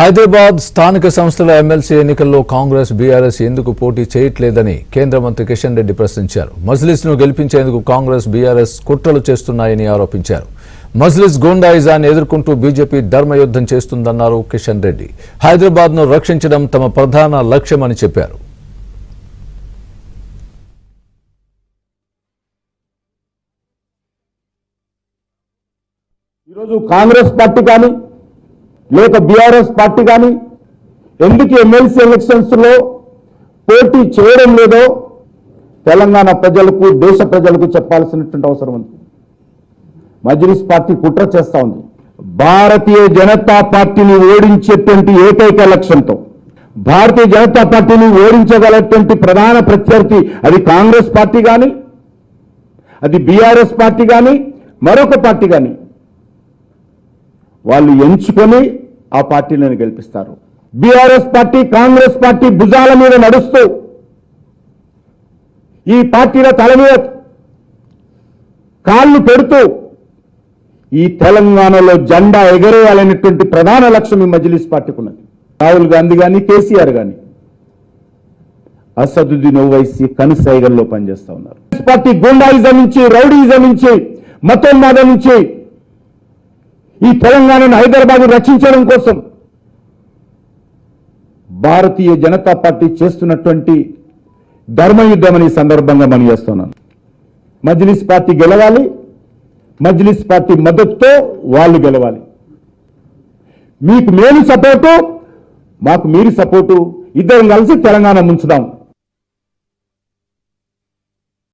హైదరాబాద్ స్థానిక సంస్థల ఎమ్మెల్సీ ఎన్నికల్లో కాంగ్రెస్ బీఆర్ఎస్ ఎందుకు పోటీ చేయట్లేదని కేంద్ర మంత్రి కిషన్ రెడ్డి ప్రశ్నించారు. మజ్లిస్ను గెలిపించేందుకు కాంగ్రెస్ బీఆర్ఎస్ కుట్రలు చేస్తున్నాయని ఆరోపించారు. మజ్లిస్ గూండాయిజాన్ని ఎదుర్కొంటూ బీజేపీ ధర్మయుద్ధం చేస్తుందన్నారు కిషన్ రెడ్డి. హైదరాబాద్ను రక్షించడం తమ ప్రధాన లక్ష్యమని చెప్పారు. ఈరోజు కాంగ్రెస్ పార్టీ కానీ లేక బీఆర్ఎస్ పార్టీ కానీ ఎందుకు ఎమ్మెల్సీ ఎలక్షన్స్ లో పోటీ చేయడం లేదో తెలంగాణ ప్రజలకు దేశ ప్రజలకు చెప్పాల్సినటువంటి అవసరం ఉంది. మజ్లిస్ పార్టీ కుట్ర చేస్తా ఉంది. భారతీయ జనతా పార్టీని ఓడించేటువంటి ఏకైక లక్ష్యంతో భారతీయ జనతా పార్టీని ఓడించగలటువంటి ప్రధాన ప్రత్యర్థి అది కాంగ్రెస్ పార్టీ కానీ అది బీఆర్ఎస్ పార్టీ కానీ మరొక పార్టీ కానీ వాళ్ళు ఎంచుకొని ఆ పార్టీలను గెలిపిస్తారు. బీఆర్ఎస్ పార్టీ కాంగ్రెస్ పార్టీ భుజాల మీద నడుస్తూ ఈ పార్టీల తల మీద కాళ్ళు పెడుతూ ఈ తెలంగాణలో జెండా ఎగరేయాలనేటువంటి ప్రధాన లక్ష్యం ఈ మజ్లిస్ పార్టీకి ఉన్నది. రాహుల్ గాంధీ కానీ కేసీఆర్ కానీ అసదుద్దీన్ ఓవైసీ కనుసైగల్లో పనిచేస్తా ఉన్నారు. పార్టీ గూండాయిజం నుంచి రౌడీయిజం నుంచి మతోన్మాదం నుంచి ఈ తెలంగాణను హైదరాబాద్ రక్షించడం కోసం భారతీయ జనతా పార్టీ చేస్తున్నటువంటి ధర్మయుద్ధం అనే సందర్భంగా మనం చేస్తున్నాను. మజ్లిస్ పార్టీ గెలవాలి, మజ్లిస్ పార్టీ మద్దతుతో వాళ్ళు గెలవాలి. మీకు మేము సపోర్టు, మాకు మీరు సపోర్టు, ఇద్దరం కలిసి తెలంగాణ ముంచుదాం.